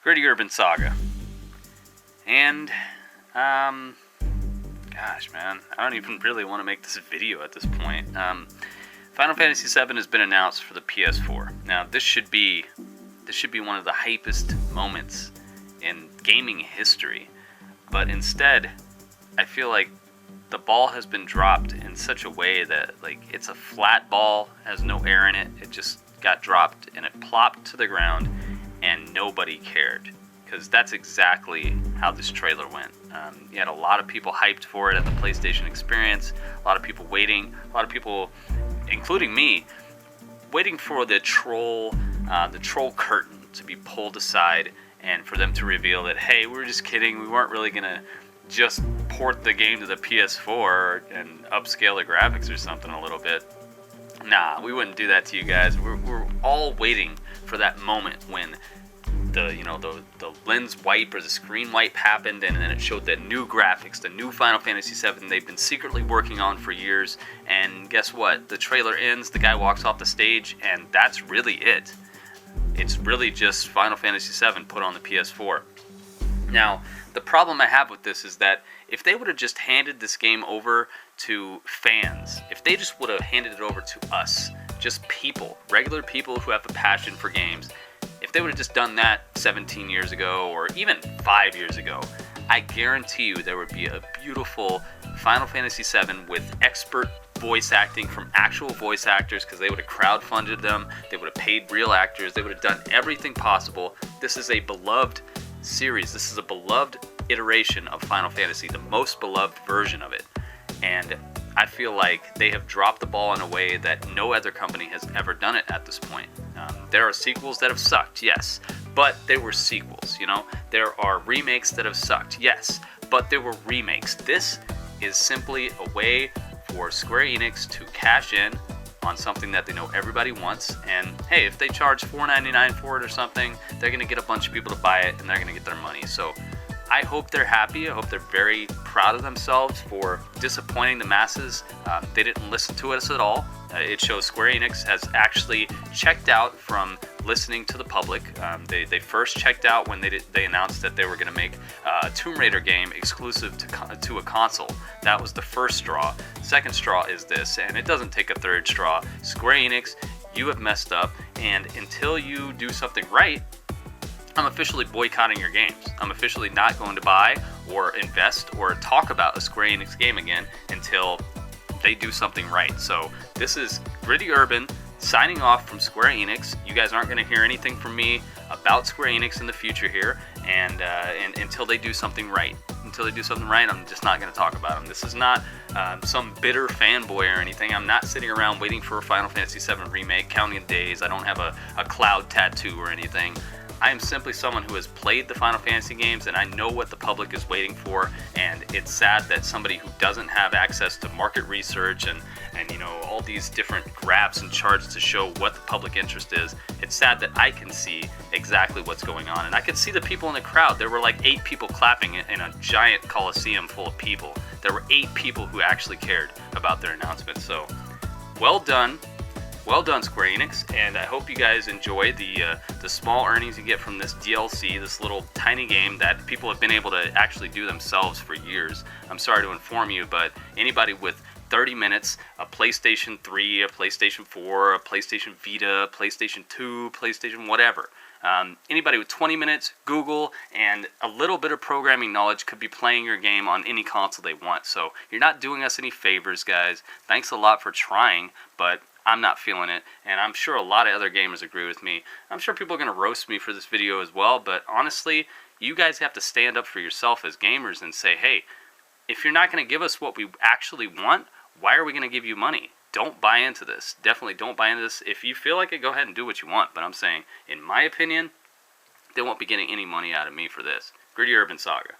Gritty Urban Saga. And, gosh, man, I don't even really want to make this video at this point. Final Fantasy VII has been announced for the PS4. Now, this should be one of the hypest moments in gaming history. But instead, I feel like the ball has been dropped in such a way that, like, it's a flat ball, has no air in it. It just got dropped and it plopped to the ground, and nobody cared. Because that's exactly how this trailer went. You had a lot of people hyped for it at the PlayStation Experience, a lot of people waiting, a lot of people, including me, waiting for the troll curtain to be pulled aside and for them to reveal that, hey, we were just kidding, we weren't really gonna just port the game to the PS4 and upscale the graphics or something a little bit. Nah, we wouldn't do that to you guys. We're all waiting for that moment when the lens wipe or the screen wipe happened, and then it showed the new graphics, the new Final Fantasy VII they've been secretly working on for years. And guess what? The trailer ends, the guy walks off the stage, and that's really it. It's really just Final Fantasy VII put on the PS4. Now, the problem I have with this is that if they would have just handed this game over to fans, if they just would have handed it over to us, just people, regular people who have a passion for games, if they would have just done that 17 years ago or even 5 years ago, I guarantee you there would be a beautiful Final Fantasy VII with expert voice acting from actual voice actors, because they would have crowdfunded them, they would have paid real actors, they would have done everything possible. This is a beloved series. This is a beloved iteration of Final Fantasy, the most beloved version of it. And I feel like they have dropped the ball in a way that no other company has ever done it at this point. There are sequels that have sucked, yes, but they were sequels, you know? There are remakes that have sucked, yes, but they were remakes. This is simply a way for Square Enix to cash in on something that they know everybody wants, and hey, if they charge $4.99 for it or something, they're going to get a bunch of people to buy it, and they're going to get their money. So I hope they're happy. I hope they're very proud of themselves for disappointing the masses. They didn't listen to us at all. It shows Square Enix has actually checked out from listening to the public. They first checked out when they announced that they were going to make a Tomb Raider game exclusive to a console. That was the first straw. Second straw is this, and it doesn't take a third straw. Square Enix, you have messed up, and until you do something right, I'm officially boycotting your games. I'm officially not going to buy or invest or talk about a Square Enix game again until they do something right. So this is Gritty Urban signing off from Square Enix. You guys aren't going to hear anything from me about Square Enix in the future here, and until they do something right. Until they do something right, I'm just not going to talk about them. This is not some bitter fanboy or anything. I'm not sitting around waiting for a Final Fantasy VII remake, counting days. I don't have a cloud tattoo or anything. I am simply someone who has played the Final Fantasy games, and I know what the public is waiting for, and it's sad that somebody who doesn't have access to market research and you know, all these different graphs and charts to show what the public interest is, it's sad that I can see exactly what's going on. And I could see the people in the crowd. There were like 8 people clapping in a giant coliseum full of people. There were 8 people who actually cared about their announcement. So, well done. Well done, Square Enix, and I hope you guys enjoy the small earnings you get from this DLC, this little tiny game that people have been able to actually do themselves for years. I'm sorry to inform you, but anybody with 30 minutes, a PlayStation 3, a PlayStation 4, a PlayStation Vita, a PlayStation 2, PlayStation whatever, anybody with 20 minutes, Google, and a little bit of programming knowledge could be playing your game on any console they want. So you're not doing us any favors, guys. Thanks a lot for trying, but I'm not feeling it, and I'm sure a lot of other gamers agree with me. I'm sure people are going to roast me for this video as well, but honestly, you guys have to stand up for yourself as gamers and say, hey, if you're not going to give us what we actually want, why are we going to give you money? Don't buy into this. Definitely don't buy into this. If you feel like it, go ahead and do what you want, but I'm saying, in my opinion, they won't be getting any money out of me for this. Gritty Urban Saga.